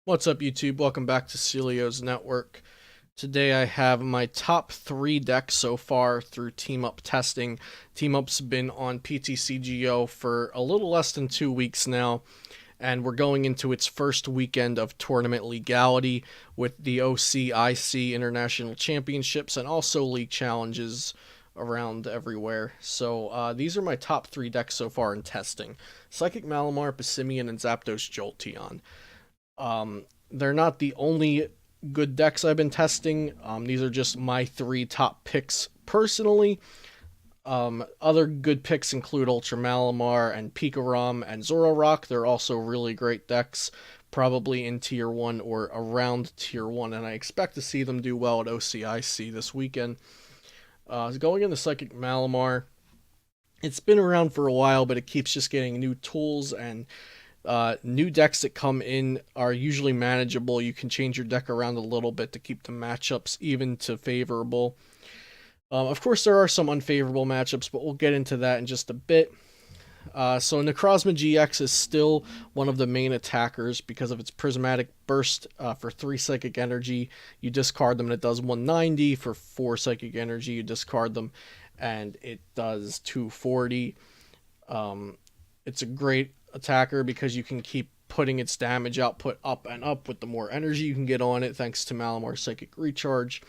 What's up, YouTube? Welcome back to Celio's Network. Today I have my top 3 decks so far through Team Up testing. Team Up's been on PTCGO for a little less than 2 weeks now, and we're going into its first weekend of tournament legality with the OCIC International Championships and also league challenges around everywhere. So these are my top 3 decks so far in testing. Psychic Malamar, Passimian, and Zapdos Jolteon. They're not the only good decks I've been testing. These are just my 3 top picks personally. Other good picks include Ultra Malamar and Pikarom and Zoroark. They're also really great decks, probably in Tier 1 or around Tier 1, and I expect to see them do well at OCIC this weekend. Going into Psychic Malamar, it's been around for a while, but it keeps just getting new tools and new decks that come in are usually manageable. You can change your deck around a little bit to keep the matchups even to favorable. Of course, there are some unfavorable matchups, but we'll get into that in just a bit. So Necrozma-GX is still one of the main attackers because of its Prismatic Burst for 3 Psychic Energy. You discard them and it does 190. For 4 Psychic Energy, you discard them and it does 240. It's a great attacker because you can keep putting its damage output up and up with the more energy you can get on it, thanks to Malamar's Psychic Recharge.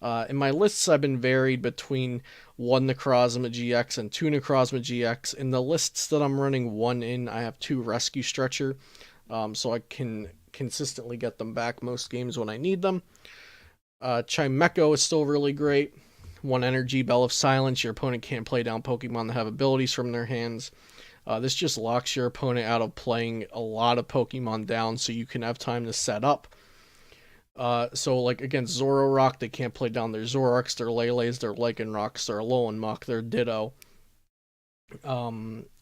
In my lists, I've been varied between 1 Necrozma GX and 2 Necrozma GX. In the lists that I'm running 1 in, I have 2 Rescue Stretcher, so I can consistently get them back most games when I need them. Chimecho is still really great. 1 Energy, Bell of Silence. Your opponent can't play down Pokemon that have abilities from their hands. This just locks your opponent out of playing a lot of Pokemon down so you can have time to set up. So like against Zoroark, they can't play down their Zoroarks, their Lele's, their Lycanrocs, their Alolan their Ditto.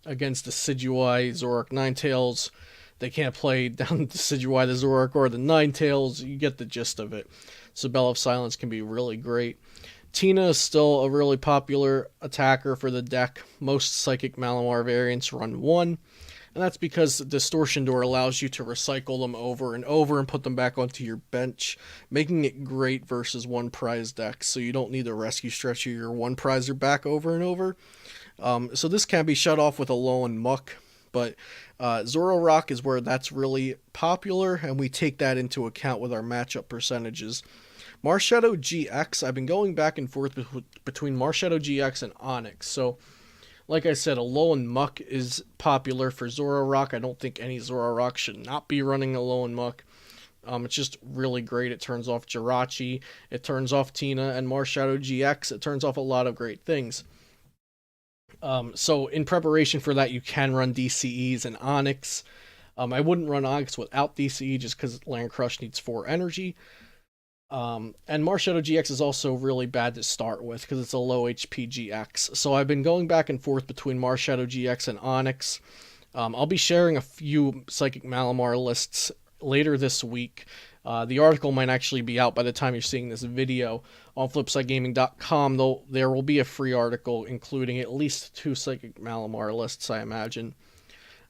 Against the Decidueye, Zoroark, Ninetales, they can't play down the Decidueye, the Zoroark, or the Ninetales. You get the gist of it. So Bell of Silence can be really great. Tina is still a really popular attacker for the deck. Most Psychic Malamar variants run 1, and that's because Distortion Door allows you to recycle them over and over and put them back onto your bench, making it great versus 1 prize decks, so you don't need to Rescue Stretcher your 1 prizer back over and over. So this can be shut off with Alolan Muck, but Zoroark is where that's really popular, and we take that into account with our matchup percentages. Marshadow-GX, I've been going back and forth between Marshadow-GX and Onix. So, like I said, Alolan Muck is popular for Zoroark. I don't think any Zoroark should not be running Alolan Muck. It's just really great. It turns off Jirachi, it turns off Tina, and Marshadow-GX, it turns off a lot of great things. So in preparation for that, you can run DCEs and Onix. I wouldn't run Onix without DCE just because Land Crush needs 4 energy. And Marshadow-GX is also really bad to start with because it's a low HP GX. So I've been going back and forth between Marshadow-GX and Onix. I'll be sharing a few Psychic Malamar lists later this week. The article might actually be out by the time you're seeing this video on flipsidegaming.com, though there will be a free article including at least 2 Psychic Malamar lists, I imagine.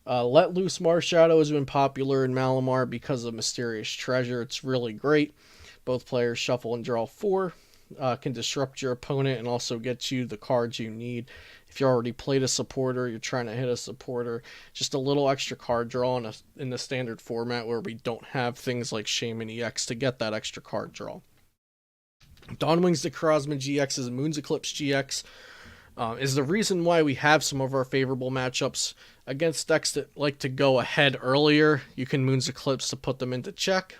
Let Loose Marshadow has been popular in Malamar because of Mysterious Treasure. It's really great. Both players shuffle and draw 4, can disrupt your opponent and also get you the cards you need. If you already played a supporter, you're trying to hit a supporter, just a little extra card draw in the standard format where we don't have things like Shaman EX to get that extra card draw. Dawnwing's Necrozma GX's Moon's Eclipse GX is the reason why we have some of our favorable matchups against decks that like to go ahead earlier. You can Moon's Eclipse to put them into check.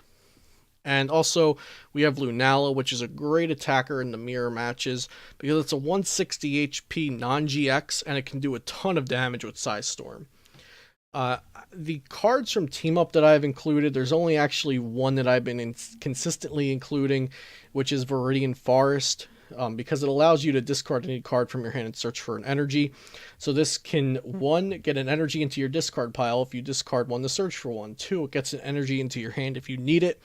And also, we have Lunala, which is a great attacker in the mirror matches because it's a 160 HP non-GX and it can do a ton of damage with Psy Storm. The cards from Team Up that I've included, there's only actually one that I've been consistently including, which is Viridian Forest, because it allows you to discard any card from your hand and search for an energy. So this can, 1, get an energy into your discard pile if you discard 1 to search for 1. 2, it gets an energy into your hand if you need it.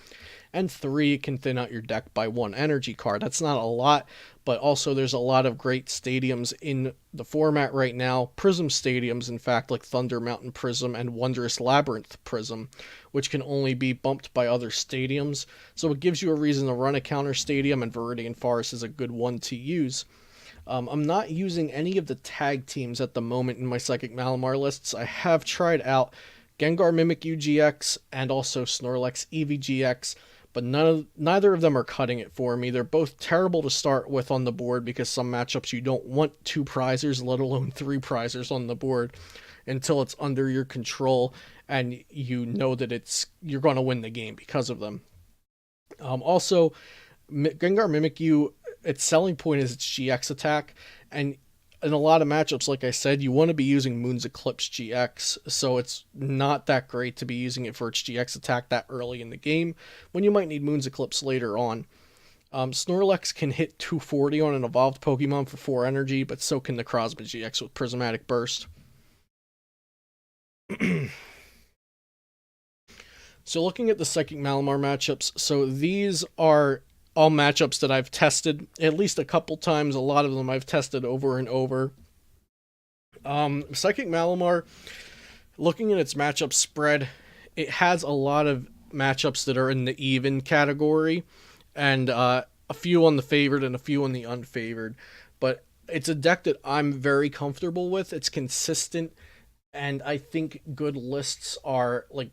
and 3, it can thin out your deck by 1 energy card. That's not a lot, but also there's a lot of great stadiums in the format right now. Prism stadiums, in fact, like Thunder Mountain Prism and Wondrous Labyrinth Prism, which can only be bumped by other stadiums. So it gives you a reason to run a counter stadium, and Viridian Forest is a good one to use. I'm not using any of the tag teams at the moment in my Psychic Malamar lists. I have tried out Gengar Mimikyu GX and also Snorlax Eevee GX, but neither of them are cutting it for me. They're both terrible to start with on the board because some matchups you don't want 2 prizers, let alone 3 prizers on the board until it's under your control and you know that you're going to win the game because of them. Also, Gengar Mimikyu, its selling point is its GX attack, and in a lot of matchups, like I said, you want to be using Moon's Eclipse GX, so it's not that great to be using it for its GX attack that early in the game, when you might need Moon's Eclipse later on. Snorlax can hit 240 on an evolved Pokemon for 4 energy, but so can Necrozma GX with Prismatic Burst. So looking at the Psychic Malamar matchups, so these are all matchups that I've tested at least a couple times. A lot of them I've tested over and over. Psychic Malamar, looking at its matchup spread, it has a lot of matchups that are in the even category, and a few on the favored and a few on the unfavored. But it's a deck that I'm very comfortable with. It's consistent, and I think good lists are like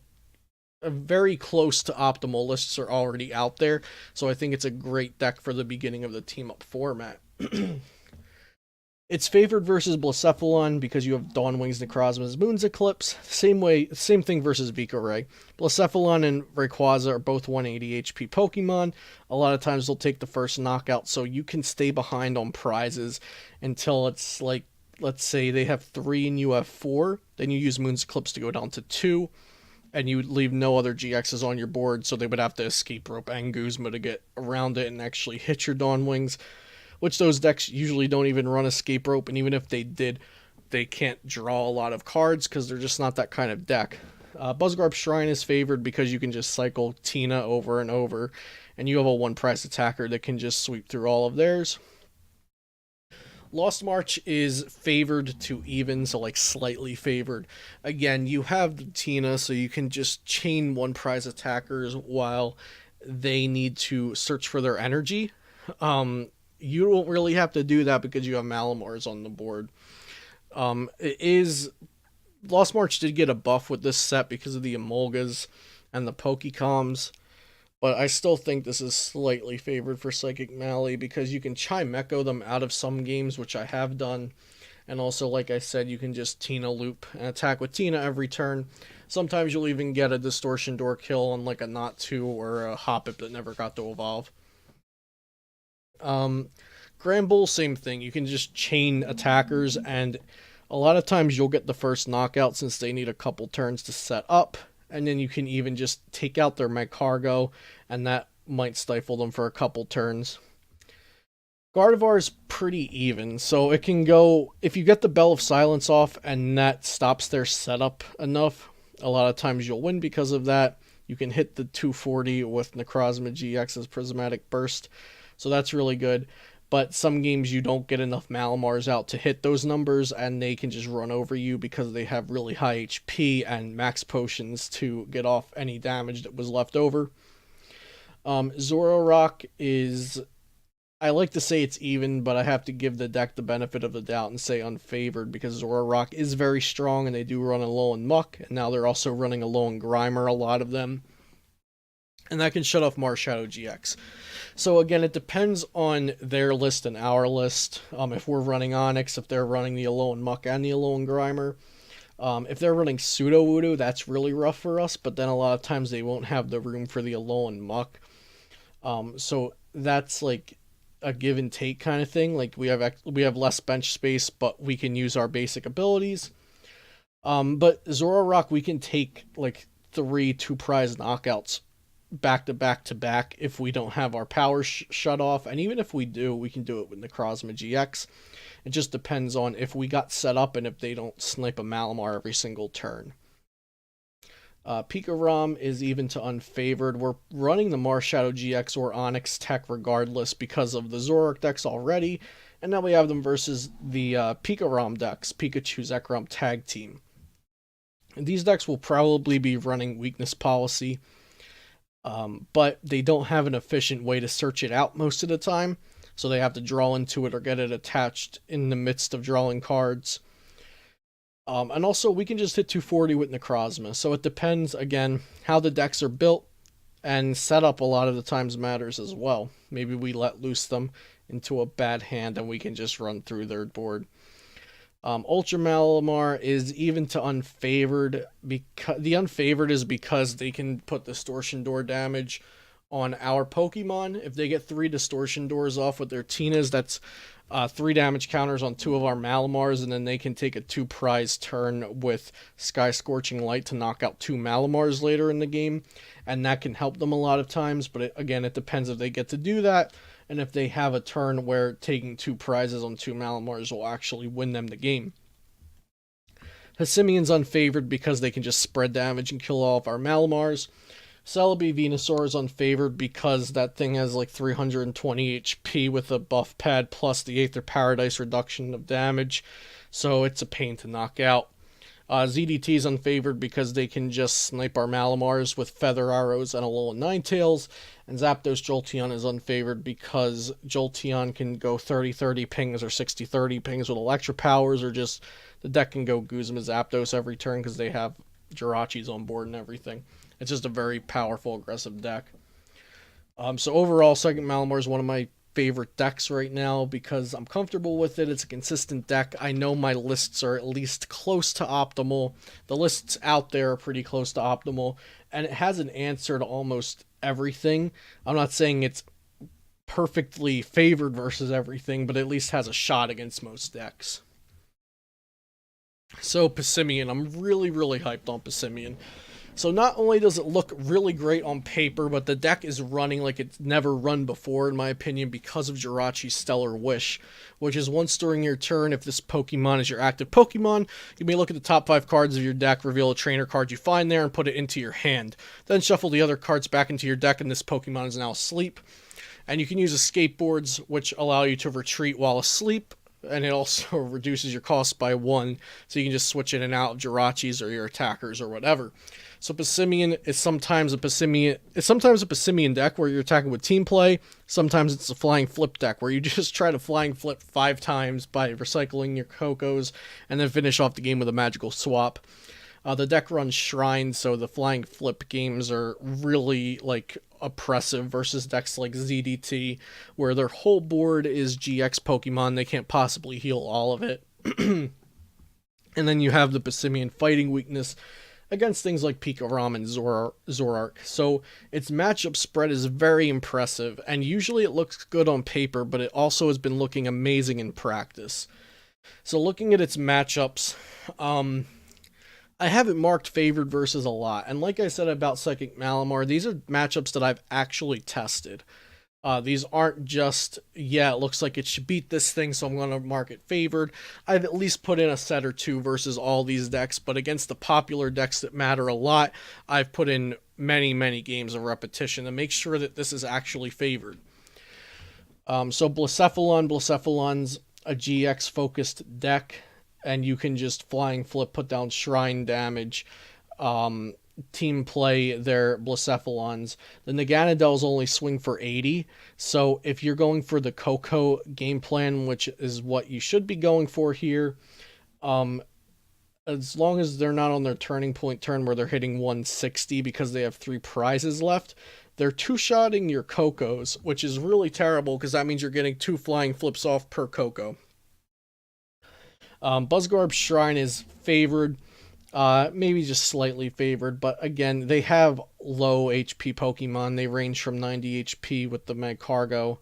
very close to optimal lists are already out there, so I think it's a great deck for the beginning of the team-up format. It's favored versus Blacephalon because you have Dawnwing's, Necrozma's, Moon's Eclipse. Same thing versus Vicoray. Blacephalon and Rayquaza are both 180 HP Pokemon. A lot of times they'll take the first knockout, so you can stay behind on prizes until it's like, let's say they have 3 and you have 4, then you use Moon's Eclipse to go down to 2. And you would leave no other GXs on your board, so they would have to escape rope Anguzma to get around it and actually hit your Dawnwings, which those decks usually don't even run escape rope, and even if they did, they can't draw a lot of cards because they're just not that kind of deck. Buzzgarb Shrine is favored because you can just cycle Tina over and over, and you have a 1-price attacker that can just sweep through all of theirs. Lost March is favored to even, so like slightly favored. Again, you have the Tina, so you can just chain 1-prize attackers while they need to search for their energy. You don't really have to do that because you have Malamars on the board. Lost March did get a buff with this set because of the Emolgas and the Pokecoms. But I still think this is slightly favored for Psychic Mally because you can Chimecho them out of some games, which I have done. And also, like I said, you can just Tina loop and attack with Tina every turn. Sometimes you'll even get a Distortion Door kill on like a Not-2 or a Hoppip that never got to evolve. Granbull, same thing. You can just chain attackers, and a lot of times you'll get the first knockout since they need a couple turns to set up. And then you can even just take out their Magcargo, and that might stifle them for a couple turns. Gardevoir is pretty even, so it can go, if you get the Bell of Silence off and that stops their setup enough, a lot of times you'll win because of that. You can hit the 240 with Necrozma GX's Prismatic Burst, so that's really good. But some games you don't get enough Malamars out to hit those numbers, and they can just run over you because they have really high HP and max potions to get off any damage that was left over. Zoroark is, I like to say it's even, but I have to give the deck the benefit of the doubt and say unfavored because Zoroark is very strong and they do run Alolan Muck, and now they're also running Alolan Grimer, a lot of them. And that can shut off Marshadow GX. So again, it depends on their list and our list. If we're running Onix, if they're running the Alolan Muck and the Alolan Grimer. If they're running Sudowoodo, that's really rough for us, but then a lot of times they won't have the room for the Alolan Muck. So that's like a give and take kind of thing. Like we have less bench space, but we can use our basic abilities. But Zoroark, we can take like 3 2-prize knockouts back to back to back if we don't have our power shut off, and even if we do, we can do it with Necrozma GX. It just depends on if we got set up and if they don't snipe a Malamar every single turn. Pikarom is even to unfavored. We're running the Marshadow GX or Onyx Tech regardless because of the Zoroark decks already, and now we have them versus the Pikarom decks, Pikachu Zekrom Tag Team. And these decks will probably be running Weakness Policy, but they don't have an efficient way to search it out most of the time, so they have to draw into it or get it attached in the midst of drawing cards. And also, we can just hit 240 with Necrozma, so it depends, again, how the decks are built, and setup a lot of the times matters as well. Maybe we let loose them into a bad hand and we can just run through their board. Ultra Malamar is even to unfavored. Because the unfavored is because they can put Distortion Door damage on our Pokemon. If they get 3 Distortion Doors off with their Tinas, that's 3 damage counters on 2 of our Malamars, and then they can take a 2 prize turn with Sky Scorching Light to knock out 2 Malamars later in the game, and that can help them a lot of times, but again, it depends if they get to do that, and if they have a turn where taking 2 prizes on 2 Malamars will actually win them the game. Passimian's unfavored because they can just spread damage and kill all of our Malamars. Celebi Venusaur is unfavored because that thing has like 320 HP with a buff pad plus the Aether Paradise reduction of damage, so it's a pain to knock out. ZDT is unfavored because they can just snipe our Malamars with Feather Arrows and a Alolan Ninetales, and Zapdos Jolteon is unfavored because Jolteon can go 30-30 pings or 60-30 pings with Electro Powers, or just the deck can go Guzma Zapdos every turn because they have Jirachis on board and everything. It's just a very powerful, aggressive deck. So overall, Second Malamar is one of my favorite decks right now because I'm comfortable with it. It's a consistent deck. I know my lists are at least close to optimal. The lists out there are pretty close to optimal, and it has an answer to almost everything. I'm not saying it's perfectly favored versus everything, but at least has a shot against most decks. So Passimian, I'm really hyped on Passimian. So not only does it look really great on paper, but the deck is running like it's never run before, in my opinion, because of Jirachi's Stellar Wish, which is once during your turn, if this Pokemon is your active Pokemon, you may look at the top 5 cards of your deck, reveal a trainer card you find there, and put it into your hand. Then shuffle the other cards back into your deck, and this Pokemon is now asleep. And you can use escape boards, which allow you to retreat while asleep, and it also reduces your cost by 1, so you can just switch in and out of Jirachis or your attackers or whatever. So Passimian is sometimes a Passimian deck where you're attacking with team play. Sometimes it's a flying flip deck where you just try to flying flip 5 times by recycling your Cocos and then finish off the game with a magical swap. The deck runs Shrine, so the flying flip games are really like oppressive versus decks like ZDT, where their whole board is GX Pokemon. They can't possibly heal all of it. And then you have the Passimian fighting weakness against things like Pikarom and Zoroark. So its matchup spread is very impressive, and usually it looks good on paper, but it also has been looking amazing in practice. So looking at its matchups, I have it marked favored versus a lot, and like I said about Psychic Malamar, these are matchups that I've actually tested. These aren't just, yeah, it looks like it should beat this thing, so I'm going to mark it favored. I've at least put in a set or 2 versus all these decks, but against the popular decks that matter a lot, I've put in many games of repetition to make sure that this is actually favored. So Blacephalon's a GX-focused deck, and you can just flying flip, put down Shrine damage, team play their Blacephalons. The Naganadels only swing for 80, so if you're going for the Coco game plan, which is what you should be going for here, as long as they're not on their turning point turn where they're hitting 160 because they have 3 prizes left, they're 2-shotting your Cocos, which is really terrible because that means you're getting 2 flying flips off per Coco. Buzzgarb's Shrine is favored, maybe just slightly favored, but again, they have low HP Pokemon. They range from 90 HP with the Magcargo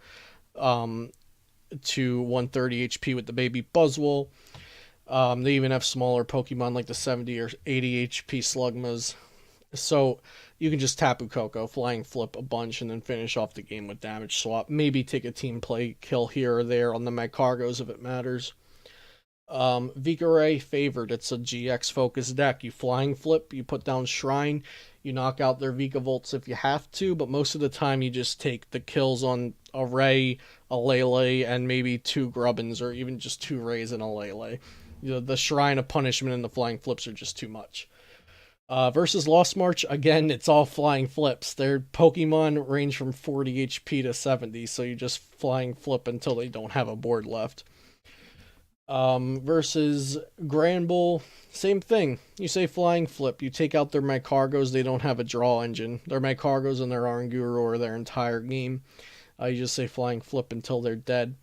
to 130 HP with the baby Buzzwole. They even have smaller Pokemon like the 70 or 80 HP Slugmas. So you can just Tapu Koko, flying flip a bunch, and then finish off the game with damage swap. Maybe take a team play kill here or there on the Magcargos if it matters. Vikaray favored. It's a GX focused deck. You flying flip, you put down Shrine, you knock out their Vikavolts if you have to, but most of the time you just take the kills on a Ray, a Lele, and maybe 2 Grubbins, or even just 2 Rays and a Lele. The Shrine of Punishment and the flying flips are just too much. Versus Lost March, again, it's all flying flips. Their Pokemon range from 40 HP to 70, so you just flying flip until they don't have a board left. Versus Granbull, same thing. You say flying flip, you take out their Magcargos, they don't have a draw engine. Their Magcargos and their Oranguru are their entire game. You just say flying flip until they're dead.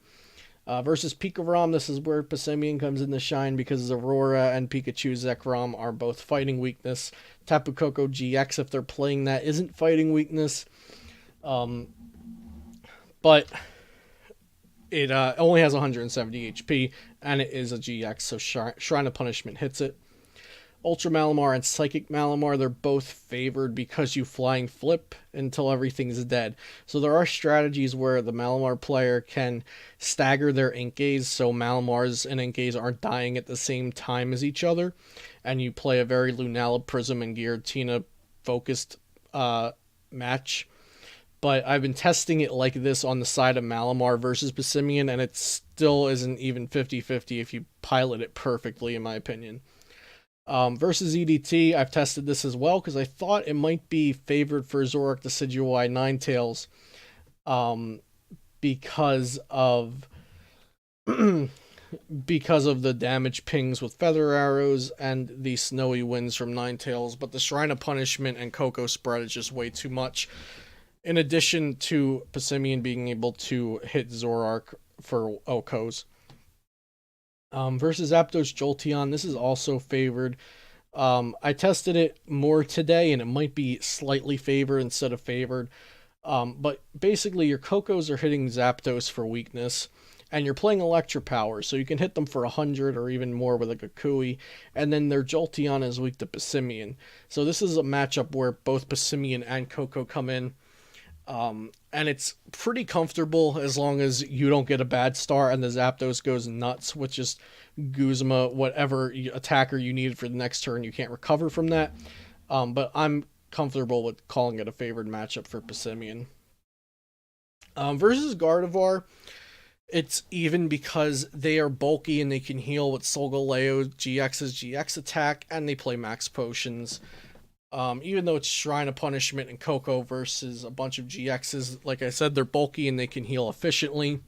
Versus Pikarom, this is where Passimian comes in to shine because Aurora and Pikachu Zekrom are both fighting weakness. Tapu Koko GX, if they're playing that, isn't fighting weakness. But it only has 170 HP, and it is a GX, so Shrine of Punishment hits it. Ultra Malamar and Psychic Malamar, they're both favored because you flying flip until everything's dead. So there are strategies where the Malamar player can stagger their Inkays so Malamars and Inkays aren't dying at the same time as each other, and you play a very Lunala, Prism, and Giratina focused match. But I've been testing it like this on the side of Malamar versus Passimian, and it still isn't even 50-50 if you pilot it perfectly, in my opinion. Versus EDT, I've tested this as well because I thought it might be favored for Zoroark Decidueye Ninetales because of because of the damage pings with Feather Arrows and the snowy winds from Ninetales, but the Shrine of Punishment and Coco spread is just way too much. In addition to Passimian being able to hit Zoroark for Okos. Versus Zapdos Jolteon, this is also favored. I tested it more today, and it might be slightly favored instead of favored. But basically, your Cocos are hitting Zapdos for weakness, and you're playing Electropower, so you can hit them for 100 or even more with a Kukui, and then their Jolteon is weak to Passimian. So this is a matchup where both Passimian and Coco come in. And it's pretty comfortable as long as you don't get a bad start and the Zapdos goes nuts with just Guzma, whatever attacker you needed for the next turn, you can't recover from that. But I'm comfortable with calling it a favored matchup for Passimian. Versus Gardevoir, it's even because they are bulky and they can heal with Solgaleo GX's GX attack, and they play max potions. Even though it's Shrine of Punishment and Coco versus a bunch of GXs, like I said, they're bulky and they can heal efficiently.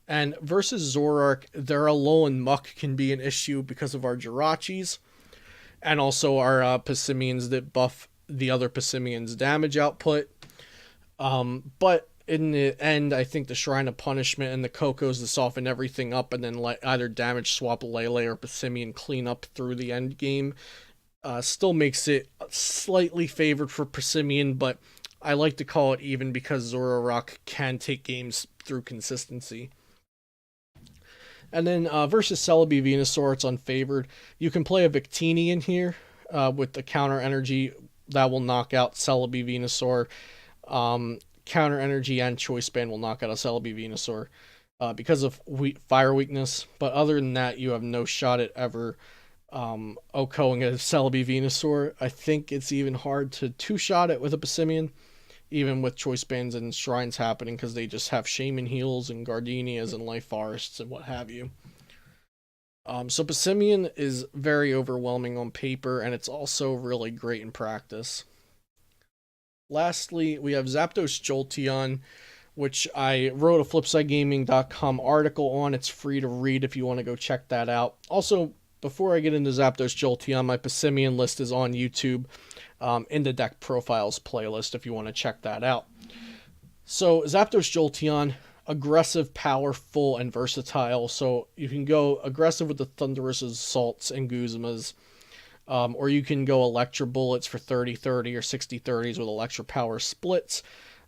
And versus Zoroark, their Alolan Muck can be an issue because of our Jirachis, and also our Passimians that buff the other Passimians' damage output. But in the end, I think the Shrine of Punishment and the Cocos to soften everything up and then either damage swap Lele or Passimian clean up through the end game. Still makes it slightly favored for Passimian, but I like to call it even because Zoroark can take games through consistency. And then versus Celebi Venusaur, it's unfavored. You can play a Victini in here with the counter energy that will knock out Celebi Venusaur. Counter energy and Choice Band will knock out a Celebi Venusaur because of fire weakness. But other than that, you have no shot at ever Okoing a Celebi Venusaur. I think it's even hard to two-shot it with a Passimian, even with Choice Bands and Shrines happening, because they just have Shaman Heals and Gardenias and Life Forests and what have you. So Passimian is very overwhelming on paper, and it's also really great in practice. Lastly, we have Zapdos Jolteon, which I wrote a FlipsideGaming.com article on. It's free to read if you want to go check that out. Also, before I get into Zapdos Jolteon, my Passimian list is on YouTube in the Deck Profiles playlist if you want to check that out. So Zapdos Jolteon, aggressive, powerful, and versatile. So you can go aggressive with the Thunderous Assaults and Guzmas, or you can go Electro Bullets for 30-30 or 60-30s with Electro Power splits.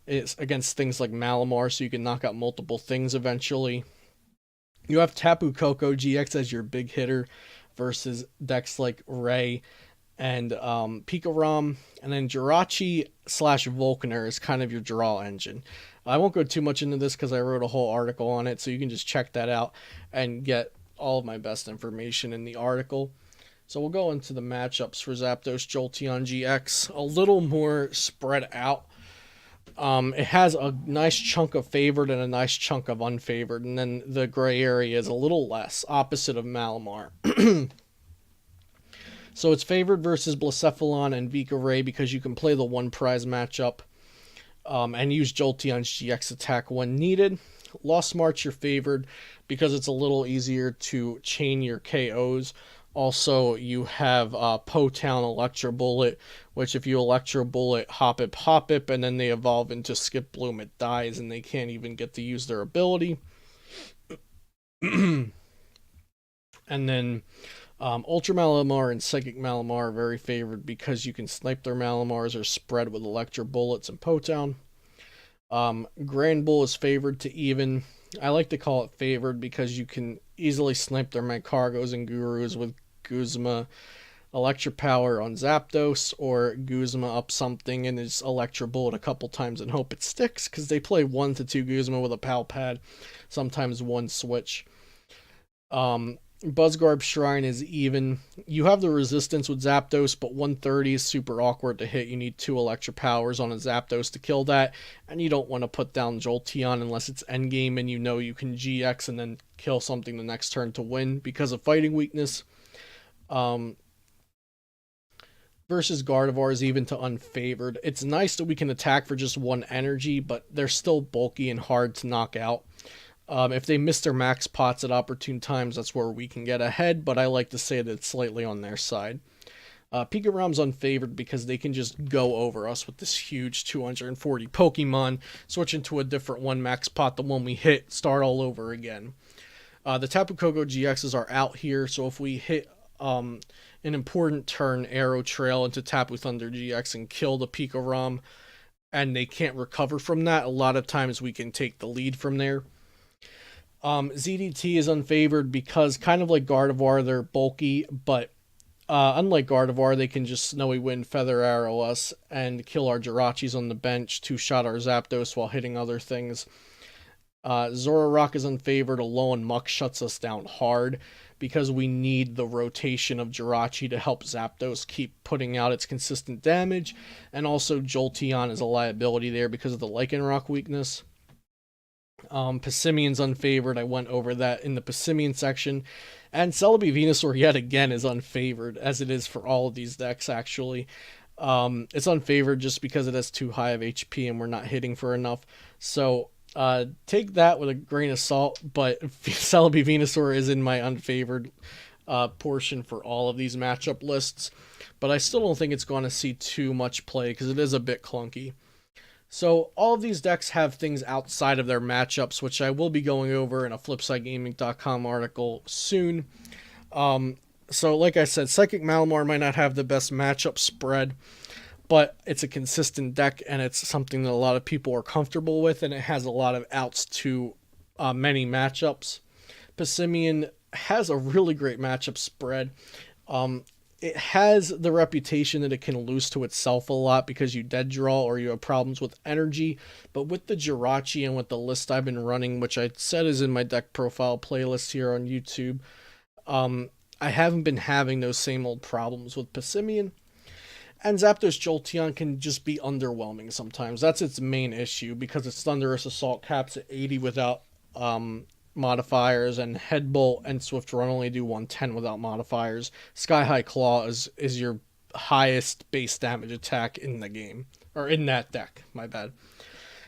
It's against things like Malamar, so you can knock out multiple things eventually. You have Tapu Koko GX as your big hitter versus decks like Ray and Pikarom, and then Jirachi/Volkner is kind of your draw engine. I won't go too much into this because I wrote a whole article on it, so you can just check that out and get all of my best information in the article. So we'll go into the matchups for Zapdos Jolteon-GX, a little more spread out. It has a nice chunk of favored and a nice chunk of unfavored, and then the gray area is a little less, opposite of Malamar. So it's favored versus Blacephalon and Vika Ray because you can play the one prize matchup and use Jolteon's GX attack when needed. Lost March you're favored because it's a little easier to chain your KOs. Also, you have Po-Town Electro Bullet, which if you Electro Bullet Hop-Ip, and then they evolve into Skip Bloom, it dies, and they can't even get to use their ability. And then Ultra Malamar and Psychic Malamar are very favored because you can snipe their Malamars or spread with Electro Bullets and Po-Town. Grand Bull is favored to even. I like to call it favored because you can easily snipe their Magcargos and Gurus with Guzma Electro Power on Zapdos, or Guzma up something and his Electro Bullet a couple times and hope it sticks, because they play 1 to 2 Guzma with a Pal Pad, sometimes one switch. Buzzgarb Shrine is even. You have the resistance with Zapdos, but 130 is super awkward to hit. You need 2 Electro Powers on a Zapdos to kill that, and you don't want to put down Jolteon unless it's endgame and you know you can GX and then kill something the next turn to win because of fighting weakness. Versus Gardevoir is even to unfavored. It's nice that we can attack for just 1 energy, but they're still bulky and hard to knock out. If they miss their max pots at opportune times, that's where we can get ahead, but I like to say that it's slightly on their side. Pikaram's unfavored because they can just go over us with this huge 240 Pokemon, switch into a different one, max pot the one we hit, start all over again. The Tapu Koko GXs are out here, so if we hit an important turn, Arrow Trail into Tapu Thunder GX and kill the Pikaram, and they can't recover from that, a lot of times we can take the lead from there. ZDT is unfavored because, kind of like Gardevoir, they're bulky, but unlike Gardevoir, they can just Snowy Wind, Feather Arrow us, and kill our Jirachis on the bench, 2-shot our Zapdos while hitting other things. Zoroark is unfavored, Alolan Muck shuts us down hard because we need the rotation of Jirachi to help Zapdos keep putting out its consistent damage, and also Jolteon is a liability there because of the Lycanroc weakness. Passimian's unfavored, I went over that in the Passimian section, and Celebi Venusaur yet again is unfavored, as it is for all of these decks actually. It's unfavored just because it has too high of HP and we're not hitting for enough, so take that with a grain of salt, but Celebi Venusaur is in my unfavored portion for all of these matchup lists, but I still don't think it's going to see too much play because it is a bit clunky. So all of these decks have things outside of their matchups, which I will be going over in a FlipsideGaming.com article soon. So like I said, Psychic Malamar might not have the best matchup spread, but it's a consistent deck, and it's something that a lot of people are comfortable with, and it has a lot of outs to many matchups. Passimian has a really great matchup spread. It has the reputation that it can lose to itself a lot because you dead draw or you have problems with energy, but with the Jirachi and with the list I've been running, which I said is in my deck profile playlist here on YouTube, I haven't been having those same old problems with Passimian. And Zapdos Jolteon can just be underwhelming sometimes. That's its main issue because its Thunderous Assault caps at 80 without modifiers, and Headbolt and Swift Run only do 110 without modifiers. Sky High Claw is your highest base damage attack in the game, or in that deck, my bad.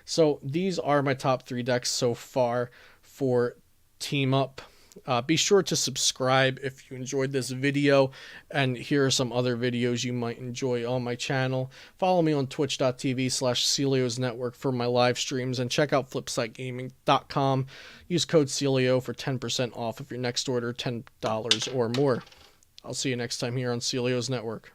So these are my top 3 decks so far for Team Up. Be sure to subscribe if you enjoyed this video, and here are some other videos you might enjoy on my channel. Follow me on twitch.tv/Celios Network for my live streams, and check out FlipsideGaming.com. Use code Celio for 10% off of your next order, $10 or more. I'll see you next time here on Celios Network.